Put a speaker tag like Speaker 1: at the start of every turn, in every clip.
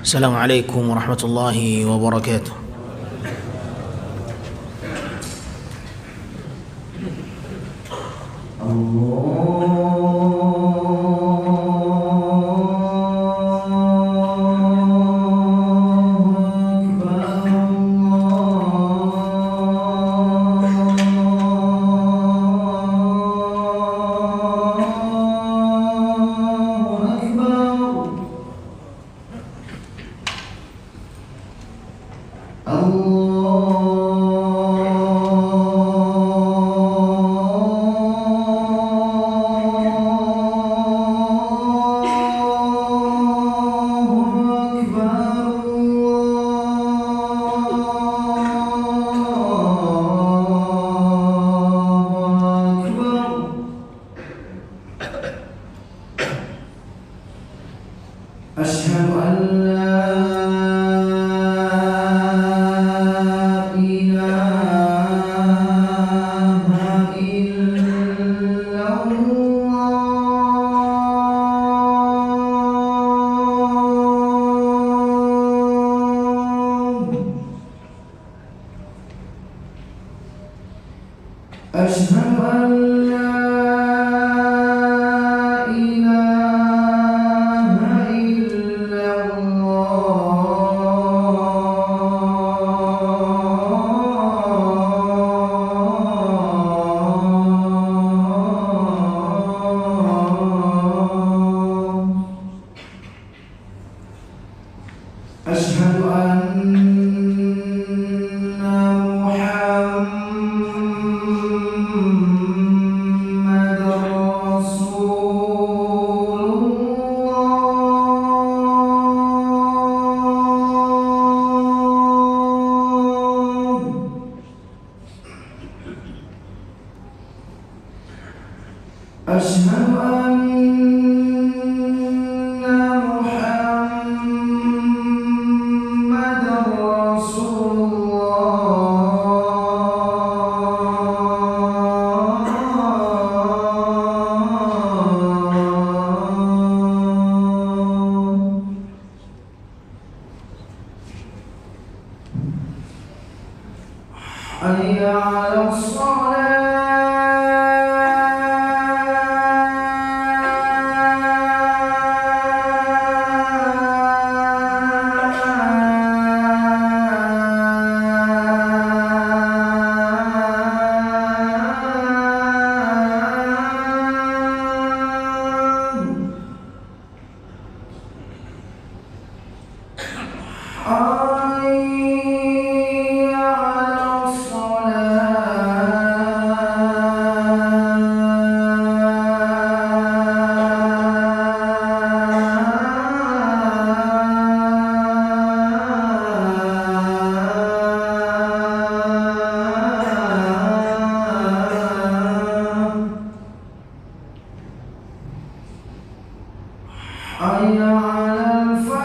Speaker 1: السلام عليكم ورحمة الله وبركاته.
Speaker 2: أشهد أن لا إله إلا الله. أشهد أن لا إله إلا الله. أشهد أن محمد رسول الله. أشهد أن محمد رسول الله. حي على حي على الفلاح.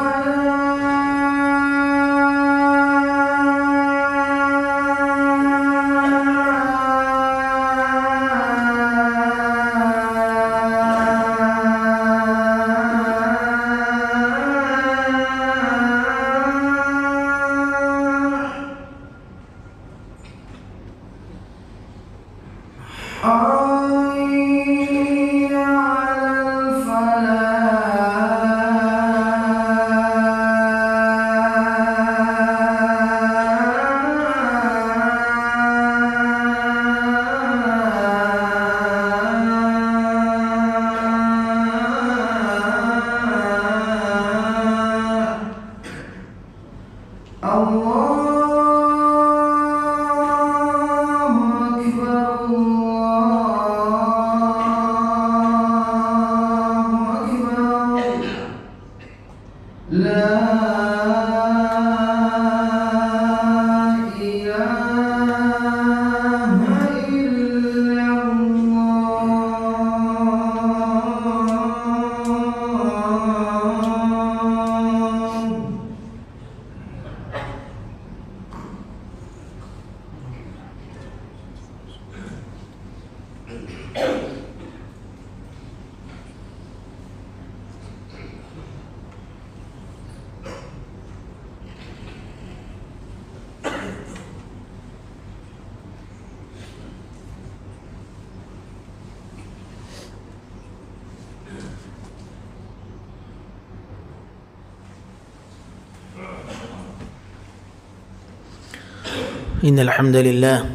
Speaker 1: إن الحمد لله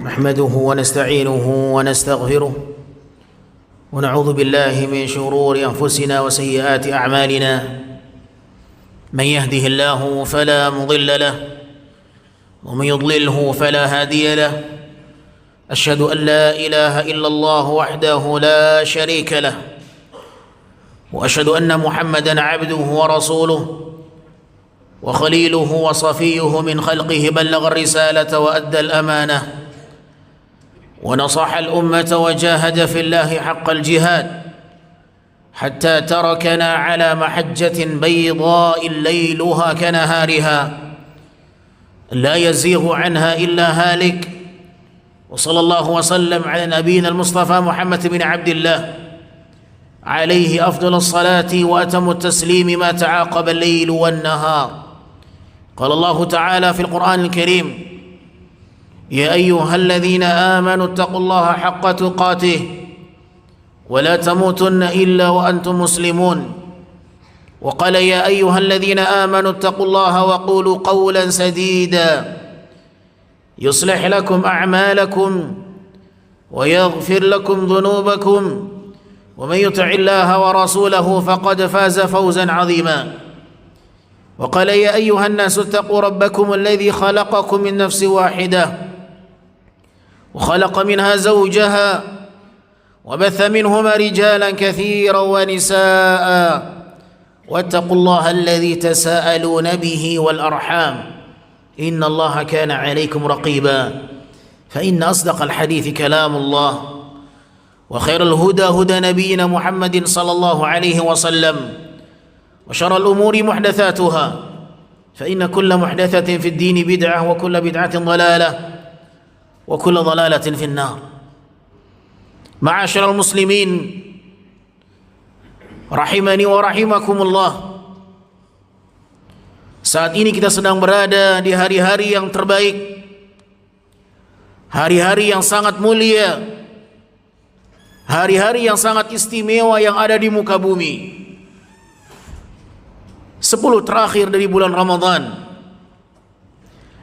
Speaker 1: نحمده ونستعينه ونستغفره ونعوذ بالله من شرور أنفسنا وسيئات أعمالنا من يهده الله فلا مضل له ومن يضلله فلا هادي له أشهد أن لا إله إلا الله وحده لا شريك له وأشهد أن محمدًا عبده ورسوله وخليله وصفيه من خلقه بلغ الرسالة وأدى الأمانة ونصح الأمة وجاهد في الله حق الجهاد حتى تركنا على محجة بيضاء ليلها كنهارها لا يزيغ عنها إلا هالك وصلى الله وسلم على نبينا المصطفى محمد بن عبد الله عليه أفضل الصلاة وأتم التسليم ما تعاقب الليل والنهار. قال الله تعالى في القرآن الكريم: يا أيها الذين آمنوا اتقوا الله حق تقاته ولا تموتن إلا وأنتم مسلمون. وقال: يا أيها الذين آمنوا اتقوا الله وقولوا قولا سديدا يصلح لكم أعمالكم ويغفر لكم ذنوبكم ومن يطع الله ورسوله فقد فاز فوزا عظيما. وقال: يا أيها الناس اتقوا ربكم الذي خلقكم من نفس واحدة وخلق منها زوجها وبث منهما رجالا كثيرا ونساء واتقوا الله الذي تساءلون به والأرحام إن الله كان عليكم رقيبا. فإن أصدق الحديث كلام الله وخير الهدى هدى نبينا محمد صلى الله عليه وسلم وشر الأمور محدثاتها فإن كل محدثة في الدين بدعة وكل بدعة ضلالة وكل ضلالة في النار. معاشر المسلمين rahimani wa rahimakumullah. Saat ini kita sedang berada di hari-hari yang terbaik, hari-hari yang sangat mulia, hari-hari yang sangat istimewa yang ada di muka bumi. 10 terakhir dari bulan Ramadan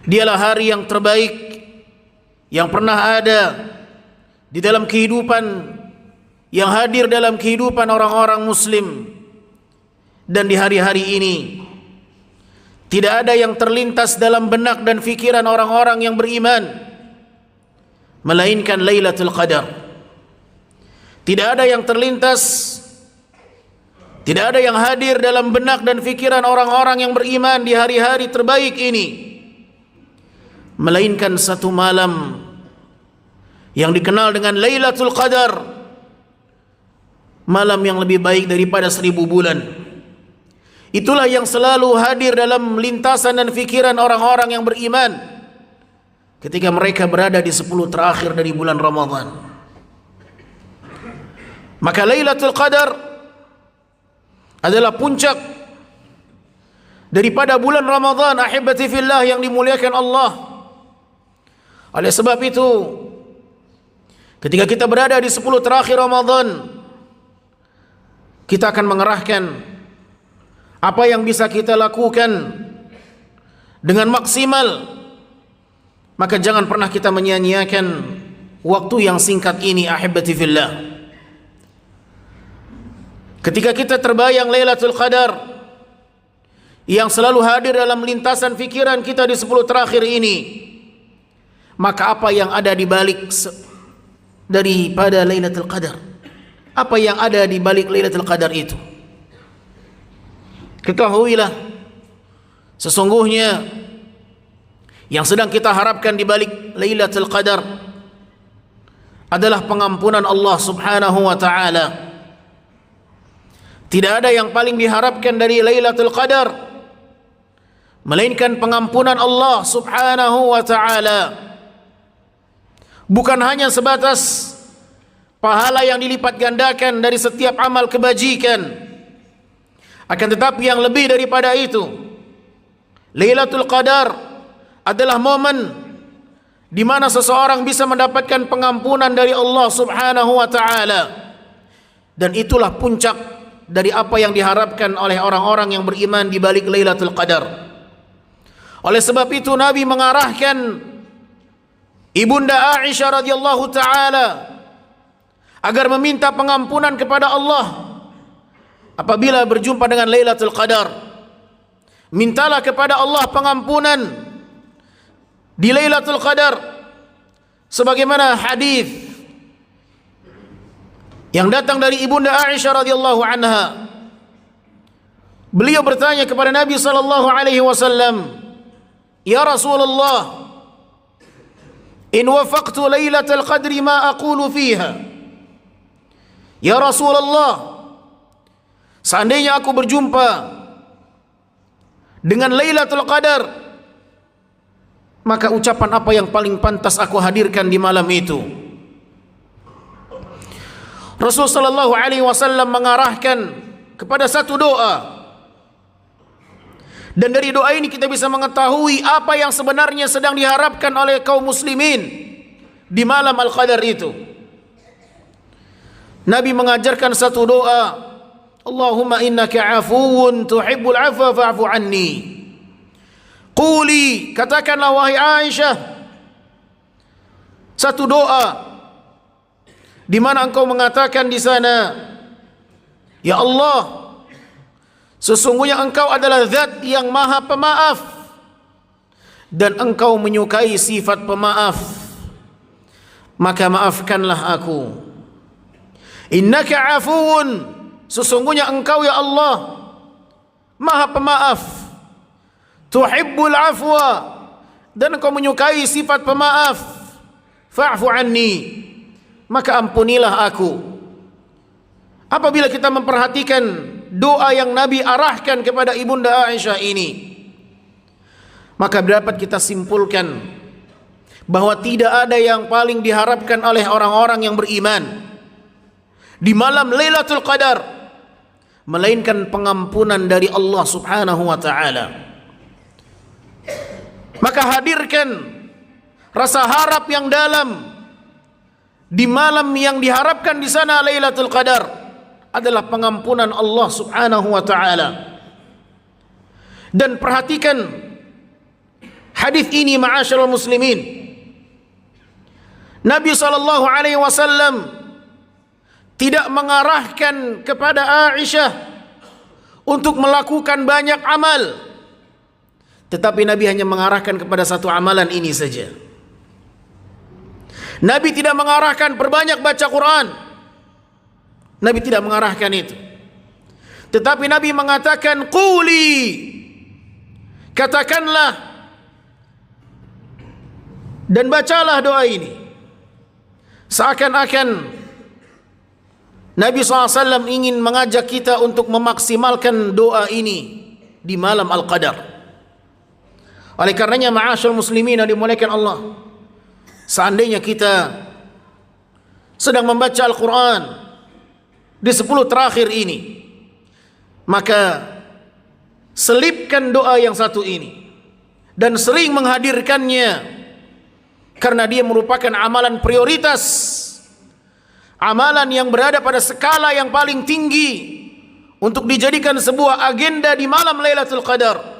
Speaker 1: dialah hari yang terbaik yang pernah ada di dalam kehidupan, yang hadir dalam kehidupan orang-orang muslim. Dan di hari-hari ini tidak ada yang terlintas dalam benak dan fikiran orang-orang yang beriman melainkan Lailatul Qadar. Tidak ada yang terlintas, tidak ada yang hadir dalam benak dan fikiran orang-orang yang beriman di hari-hari terbaik ini melainkan satu malam yang dikenal dengan Lailatul Qadar, malam yang lebih baik daripada 1000 bulan. Itulah yang selalu hadir dalam lintasan dan fikiran orang-orang yang beriman ketika mereka berada di 10 terakhir dari bulan Ramadan. Maka Lailatul Qadar adalah puncak daripada bulan Ramadan, ahibati fillah yang dimuliakan Allah. Oleh sebab itu, ketika kita berada di 10 terakhir Ramadan, kita akan mengerahkan apa yang bisa kita lakukan dengan maksimal. Maka jangan pernah kita menyia-nyiakan waktu yang singkat ini, ahibati fillah. Ketika kita terbayang Lailatul Qadar yang selalu hadir dalam lintasan fikiran kita di 10 terakhir ini, maka apa yang ada di balik daripada Lailatul Qadar? Apa yang ada di balik Lailatul Qadar itu? Ketahuilah, sesungguhnya yang sedang kita harapkan di balik Lailatul Qadar adalah pengampunan Allah Subhanahu wa taala. Tidak ada yang paling diharapkan dari Lailatul Qadar melainkan pengampunan Allah Subhanahu wa taala. Bukan hanya sebatas pahala yang dilipat gandakan dari setiap amal kebajikan, akan tetapi yang lebih daripada itu, Lailatul Qadar adalah momen di mana seseorang bisa mendapatkan pengampunan dari Allah Subhanahu wa taala. Dan itulah puncak dari apa yang diharapkan oleh orang-orang yang beriman di balik Lailatul Qadar. Oleh sebab itu Nabi mengarahkan Ibunda Aisyah radhiyallahu taala agar meminta pengampunan kepada Allah apabila berjumpa dengan Lailatul Qadar. Mintalah kepada Allah pengampunan di Lailatul Qadar, sebagaimana hadis yang datang dari Ibunda Aisyah radhiyallahu anha. Beliau bertanya kepada Nabi sallallahu alaihi wasallam, "Ya Rasulullah, in wafaqtu Lailatul Qadri ma aqulu fiha?" Ya Rasulullah, seandainya aku berjumpa dengan Lailatul Qadar, maka ucapan apa yang paling pantas aku hadirkan di malam itu? Rasul sallallahu alaihi wasallam mengarahkan kepada satu doa. Dan dari doa ini kita bisa mengetahui apa yang sebenarnya sedang diharapkan oleh kaum muslimin di malam Al-Qadar itu. Nabi mengajarkan satu doa, Allahumma innaka afuwun tuhibbul afwa fa'fu anni. Quli, katakanlah wahai Aisyah, satu doa di mana engkau mengatakan di sana, ya Allah, sesungguhnya engkau adalah zat yang maha pemaaf dan engkau menyukai sifat pemaaf, maka maafkanlah aku. Innaka afuwun, sesungguhnya engkau ya Allah maha pemaaf, tuhibbul afwa, dan engkau menyukai sifat pemaaf, fa'fu anni, maka ampunilah aku. Apabila kita memperhatikan doa yang Nabi arahkan kepada Ibunda Aisyah ini, maka dapat kita simpulkan bahwa tidak ada yang paling diharapkan oleh orang-orang yang beriman di malam Lailatul Qadar melainkan pengampunan dari Allah Subhanahu wa taala. Maka hadirkan rasa harap yang dalam di malam yang diharapkan di sana Lailatul Qadar adalah pengampunan Allah Subhanahu wa taala. Dan perhatikan hadis ini ma'asyiral muslimin. Nabi sallallahu alaihi wasallam tidak mengarahkan kepada Aisyah untuk melakukan banyak amal, tetapi Nabi hanya mengarahkan kepada satu amalan ini saja. Nabi tidak mengarahkan perbanyak baca Quran. Nabi tidak mengarahkan itu. Tetapi Nabi mengatakan, quli, katakanlah dan bacalah doa ini. Seakan-akan Nabi SAW ingin mengajak kita untuk memaksimalkan doa ini di malam Al-Qadar. Oleh karenanya ma'asyarul muslimin yang dimuliakan Allah, seandainya kita sedang membaca Al-Quran di 10 terakhir ini, maka selipkan doa yang satu ini dan sering menghadirkannya, karena dia merupakan amalan prioritas, amalan yang berada pada skala yang paling tinggi untuk dijadikan sebuah agenda di malam Lailatul Qadar.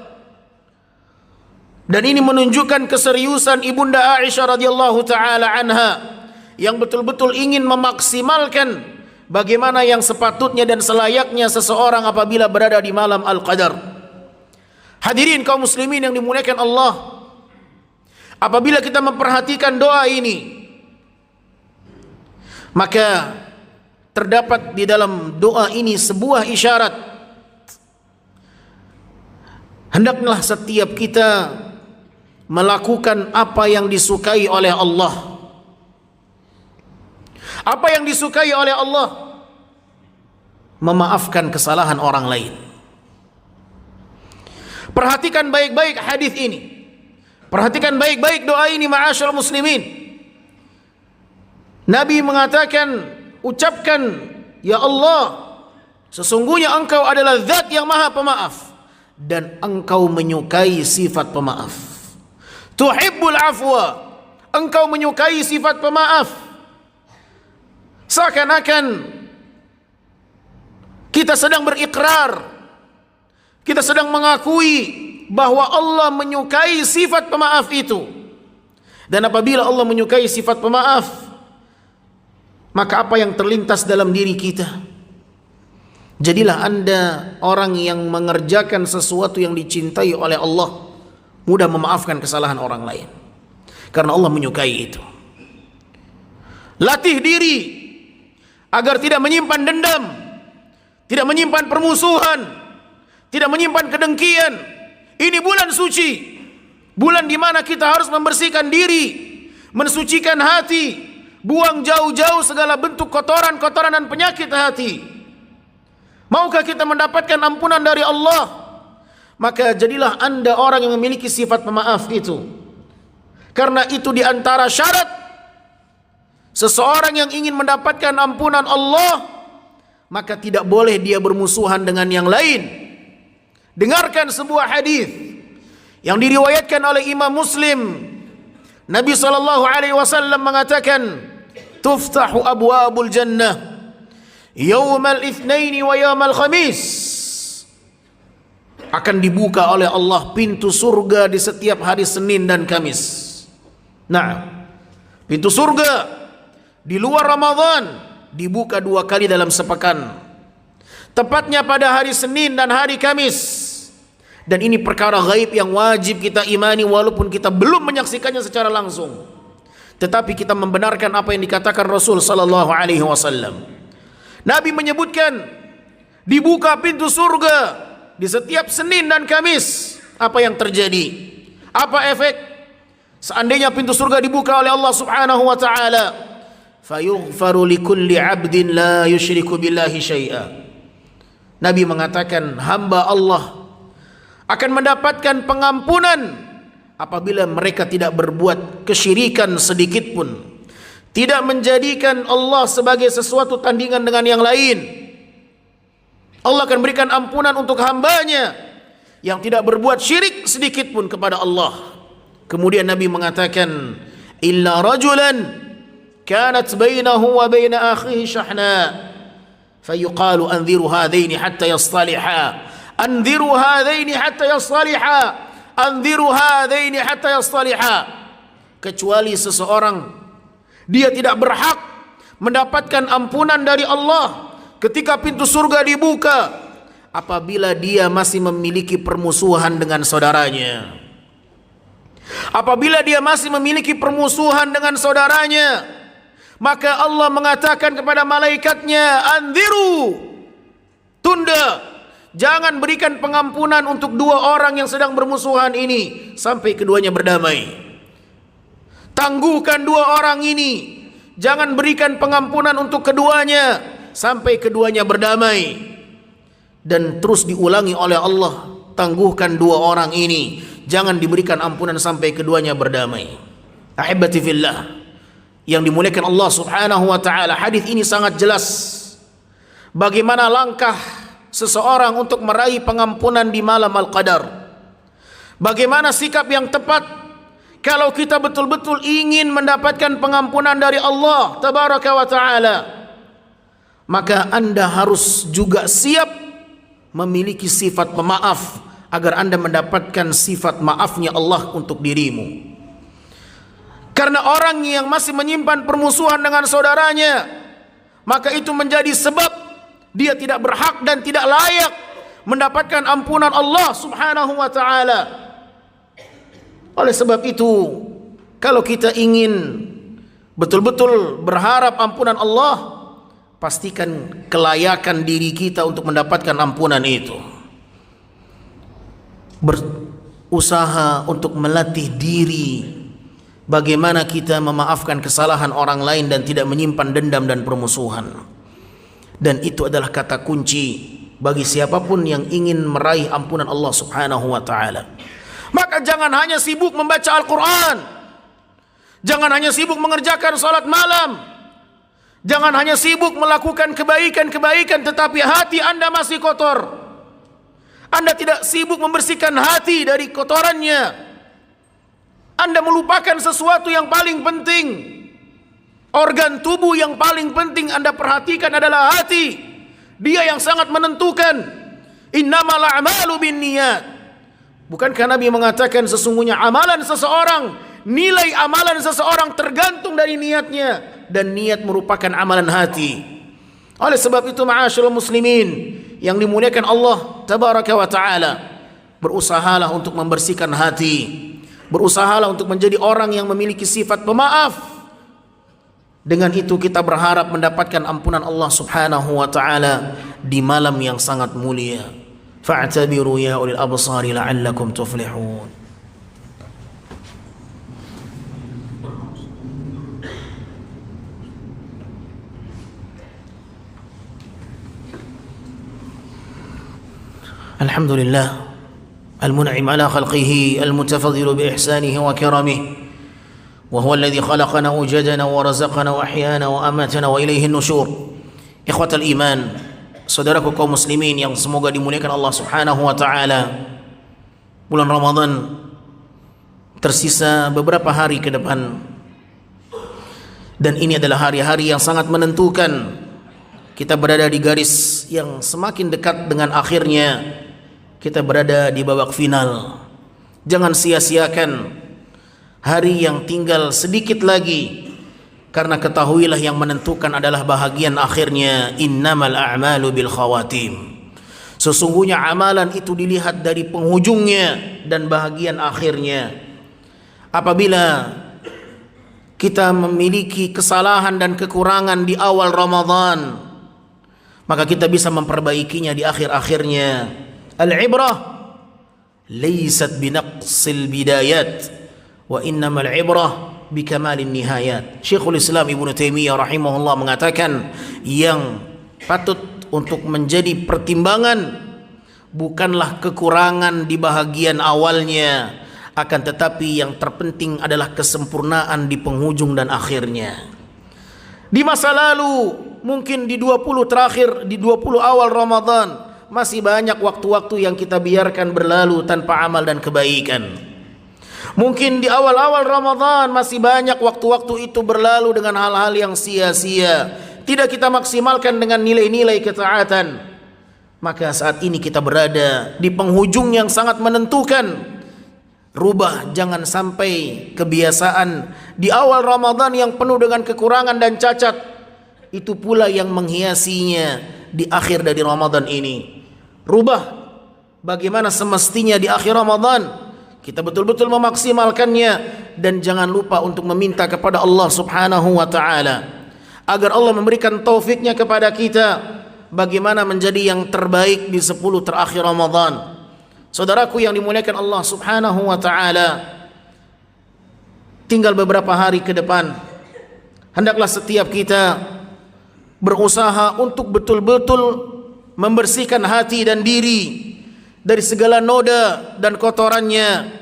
Speaker 1: Dan ini menunjukkan keseriusan Ibunda Aisyah radhiyallahu taala anha yang betul-betul ingin memaksimalkan bagaimana yang sepatutnya dan selayaknya seseorang apabila berada di malam Al-Qadar. Hadirin kaum muslimin yang dimuliakan Allah, apabila kita memperhatikan doa ini, maka terdapat di dalam doa ini sebuah isyarat. Hendaklah setiap kita melakukan apa yang disukai oleh Allah. Apa yang disukai oleh Allah? Memaafkan kesalahan orang lain. Perhatikan baik-baik hadis ini. Perhatikan baik-baik doa ini ma'asyarul muslimin. Nabi mengatakan, ucapkan, ya Allah, sesungguhnya engkau adalah zat yang maha pemaaf dan engkau menyukai sifat pemaaf. Tuhibbul afwa, engkau menyukai sifat pemaaf. Seakan-akan kita sedang berikrar, kita sedang mengakui bahwa Allah menyukai sifat pemaaf itu. Dan apabila Allah menyukai sifat pemaaf, maka apa yang terlintas dalam diri kita? Jadilah Anda orang yang mengerjakan sesuatu yang dicintai oleh Allah, mudah memaafkan kesalahan orang lain, karena Allah menyukai itu. Latih diri agar tidak menyimpan dendam, tidak menyimpan permusuhan, tidak menyimpan kedengkian. Ini bulan suci, bulan di mana kita harus membersihkan diri, mensucikan hati, buang jauh-jauh segala bentuk kotoran-kotoran dan penyakit hati. Maukah kita mendapatkan ampunan dari Allah? Maka jadilah Anda orang yang memiliki sifat pemaaf itu. Karena itu di antara syarat seseorang yang ingin mendapatkan ampunan Allah, maka tidak boleh dia bermusuhan dengan yang lain. Dengarkan sebuah hadis yang diriwayatkan oleh Imam Muslim. Nabi SAW mengatakan, "Tuftahu abwabul jannah yaumal itsnaini wa yaumal khamis." Akan dibuka oleh Allah pintu surga di setiap hari Senin dan Kamis. Nah, pintu surga di luar Ramadan dibuka 2 kali dalam sepekan, tepatnya pada hari Senin dan hari Kamis. Dan ini perkara gaib yang wajib kita imani walaupun kita belum menyaksikannya secara langsung, tetapi kita membenarkan apa yang dikatakan Rasul sallallahu alaihi wasallam. Nabi menyebutkan dibuka pintu surga di setiap Senin dan Kamis. Apa yang terjadi? Apa efek? Seandainya pintu surga dibuka oleh Allah Subhanahu wa taala, fayughfaru likulli 'abdin la yusyriku billahi syai'a. Nabi mengatakan hamba Allah akan mendapatkan pengampunan apabila mereka tidak berbuat kesyirikan sedikit pun, tidak menjadikan Allah sebagai sesuatu tandingan dengan yang lain. Allah akan berikan ampunan untuk hambanya yang tidak berbuat syirik sedikit pun kepada Allah. Kemudian Nabi mengatakan, illa rajulan kanat bainahu wa baina akhihi syahna fayuqalu anziru hadaini hatta yastaliha, anziru hadaini hatta yastaliha, anziru hadaini hatta yastaliha. Kecuali seseorang dia tidak berhak mendapatkan ampunan dari Allah ketika pintu surga dibuka apabila dia masih memiliki permusuhan dengan saudaranya. Apabila dia masih memiliki permusuhan dengan saudaranya, maka Allah mengatakan kepada malaikatnya, anziru, tunda, jangan berikan pengampunan untuk 2 orang yang sedang bermusuhan ini sampai keduanya berdamai. Tangguhkan 2 orang ini, jangan berikan pengampunan untuk keduanya sampai keduanya berdamai. Dan terus diulangi oleh Allah, tangguhkan 2 orang ini, jangan diberikan ampunan sampai keduanya berdamai. Ahibati fillah yang dimuliakan Allah Subhanahu wa taala, hadis ini sangat jelas bagaimana langkah seseorang untuk meraih pengampunan di malam Al-Qadar. Bagaimana sikap yang tepat kalau kita betul-betul ingin mendapatkan pengampunan dari Allah Tabaraka wa taala. Maka Anda harus juga siap memiliki sifat pemaaf agar Anda mendapatkan sifat maafnya Allah untuk dirimu. Karena orang yang masih menyimpan permusuhan dengan saudaranya, maka itu menjadi sebab dia tidak berhak dan tidak layak mendapatkan ampunan Allah Subhanahu wa taala. Oleh sebab itu, kalau kita ingin betul-betul berharap ampunan Allah, pastikan kelayakan diri kita untuk mendapatkan ampunan itu. Berusaha untuk melatih diri bagaimana kita memaafkan kesalahan orang lain dan tidak menyimpan dendam dan permusuhan. Dan itu adalah kata kunci bagi siapapun yang ingin meraih ampunan Allah Subhanahu wa taala. Maka jangan hanya sibuk membaca Al-Quran, jangan hanya sibuk mengerjakan salat malam, jangan hanya sibuk melakukan kebaikan-kebaikan tetapi hati Anda masih kotor. Anda tidak sibuk membersihkan hati dari kotorannya. Anda melupakan sesuatu yang paling penting. Organ tubuh yang paling penting Anda perhatikan adalah hati. Dia yang sangat menentukan. Innamal a'malu binniyat. Bukankah Nabi mengatakan sesungguhnya amalan seseorang, nilai amalan seseorang tergantung dari niatnya, dan niat merupakan amalan hati. Oleh sebab itu ma'asyiral muslimin yang dimuliakan Allah tabaraka wa taala, berusahalah untuk membersihkan hati, berusahalah untuk menjadi orang yang memiliki sifat pemaaf. Dengan itu kita berharap mendapatkan ampunan Allah subhanahu wa ta'ala di malam yang sangat mulia. Fa'tabiru ya ulil absari la'allakum tuflihun. Alhamdulillah al-mun'im ala khalqihi al-mutafaddilu bi ihsanihi wa karamihi. وهو الذي خلقنا وجدنا ورزقنا وأحيانا وأماتنا وإليه النشور. إخوة الإيمان, saudaraku kaum muslimin yang semoga dimuliakan Allah subhanahu wa ta'ala, bulan Ramadan tersisa beberapa hari ke depan, dan ini adalah hari-hari yang sangat menentukan. Kita berada di garis yang semakin dekat dengan akhirnya, kita berada di babak final. Jangan sia-siakan hari yang tinggal sedikit lagi, karena ketahuilah yang menentukan adalah bahagian akhirnya. Innamal a'malu bil khawatim. Sesungguhnya amalan itu dilihat dari penghujungnya dan bahagian akhirnya. Apabila kita memiliki kesalahan dan kekurangan di awal Ramadan, maka kita bisa memperbaikinya di akhir-akhirnya. Al-ibrah laysat binaqsil bidayat wa innamal ibrah bikamalin nihayat. Syekhul Islam Ibnu Taimiyah rahimahullah mengatakan, yang patut untuk menjadi pertimbangan bukanlah kekurangan di bahagian awalnya, akan tetapi yang terpenting adalah kesempurnaan di penghujung dan akhirnya. Di masa lalu, mungkin di 20 terakhir, di 20 awal Ramadan, masih banyak waktu-waktu yang kita biarkan berlalu tanpa amal dan kebaikan. Mungkin di awal-awal Ramadan masih banyak waktu-waktu itu berlalu dengan hal-hal yang sia-sia, tidak kita maksimalkan dengan nilai-nilai ketaatan. Maka saat ini kita berada di penghujung yang sangat menentukan. Rubah, jangan sampai kebiasaan di awal Ramadan yang penuh dengan kekurangan dan cacat itu pula yang menghiasinya di akhir dari Ramadan ini. Rubah bagaimana semestinya di akhir Ramadan, kita betul-betul memaksimalkannya, dan jangan lupa untuk meminta kepada Allah subhanahu wa ta'ala agar Allah memberikan taufiknya kepada kita bagaimana menjadi yang terbaik di 10 terakhir Ramadan. Saudaraku yang dimuliakan Allah subhanahu wa ta'ala, tinggal beberapa hari ke depan. Hendaklah setiap kita berusaha untuk betul-betul membersihkan hati dan diri dari segala noda dan kotorannya.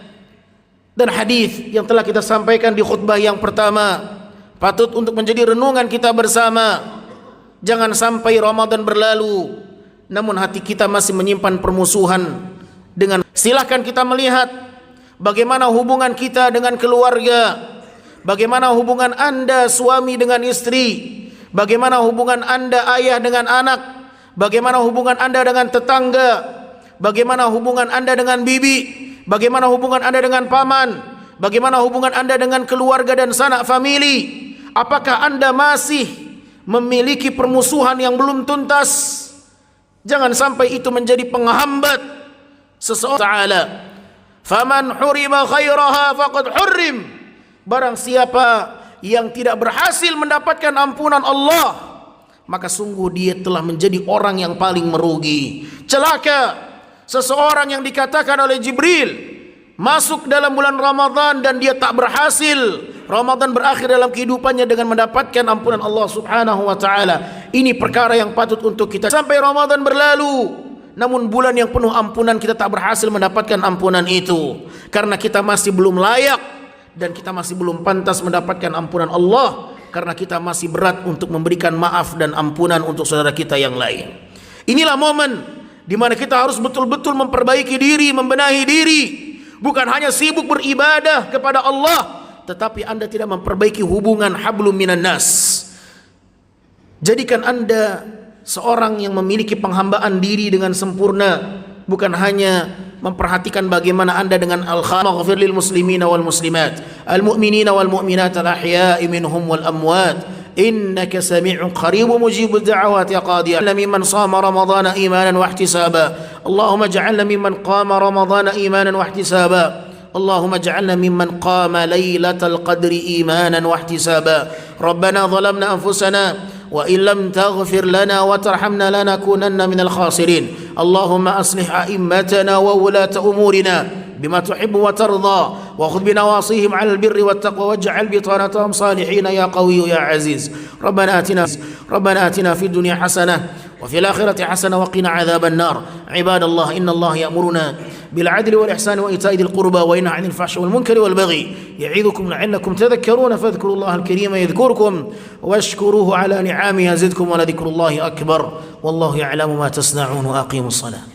Speaker 1: Dan hadis yang telah kita sampaikan di khutbah yang pertama patut untuk menjadi renungan kita bersama. Jangan sampai Ramadan berlalu namun hati kita masih menyimpan permusuhan dengan. Silahkan kita melihat bagaimana hubungan kita dengan keluarga, bagaimana hubungan Anda suami dengan istri, bagaimana hubungan Anda ayah dengan anak, bagaimana hubungan Anda dengan tetangga, bagaimana hubungan Anda dengan bibi, bagaimana hubungan Anda dengan paman, bagaimana hubungan Anda dengan keluarga dan sanak famili. Apakah Anda masih memiliki permusuhan yang belum tuntas? Jangan sampai itu menjadi penghambat seseorang. Ta'ala, faman hurima khairaha faqad hurrim. Barang siapa yang tidak berhasil mendapatkan ampunan Allah, maka sungguh dia telah menjadi orang yang paling merugi. Celaka seseorang yang dikatakan oleh Jibril masuk dalam bulan Ramadan dan dia tak berhasil. Ramadan berakhir dalam kehidupannya dengan mendapatkan ampunan Allah subhanahu wa ta'ala. Ini perkara yang patut untuk kita. Sampai Ramadan berlalu namun bulan yang penuh ampunan kita tak berhasil mendapatkan ampunan itu, karena kita masih belum layak dan kita masih belum pantas mendapatkan ampunan Allah, karena kita masih berat untuk memberikan maaf dan ampunan untuk saudara kita yang lain. Inilah momen di mana kita harus betul-betul memperbaiki diri, membenahi diri. Bukan hanya sibuk beribadah kepada Allah, tetapi Anda tidak memperbaiki hubungan hablum minan nas. Jadikan Anda seorang yang memiliki penghambaan diri dengan sempurna, bukan hanya memperhatikan bagaimana Anda dengan al-maghfir lil muslimina wal muslimat, al-mu'minina wal mu'minat al-ahya'i minhum wal amwat, innaka sami'un qaribun mujibud da'awat ya qadi. Mimman sama ramadhana imanan wa ihtisaba. Allahumma ij'alna mimman qama ramadhana imanan wa ihtisaba. اللهم اجعلنا ممن قام ليلة القدر إيمانا واحتسابا. ربنا ظلمنا أنفسنا وإن لم تغفر لنا وترحمنا لنكونن من الخاسرين. اللهم أصلح أئمتنا وولاة أمورنا بما تحب وترضى وخذ بنواصيهم على البر والتقوى واجعل بطانتهم صالحين يا قوي يا عزيز. ربنا آتنا في الدنيا حسنة وفي الآخرة حسنة وقنا عذاب النار. عباد الله، إن الله يأمرنا بالعدل والإحسان وإيتاء ذي القربى وينهى عن الفحش والمنكر والبغي يعظكم لعلكم تذكرون. فاذكروا الله الكريم يذكركم واشكروه على نعمه يزدكم ولذكر الله أكبر والله يعلم ما تصنعون. وأقيموا الصلاة.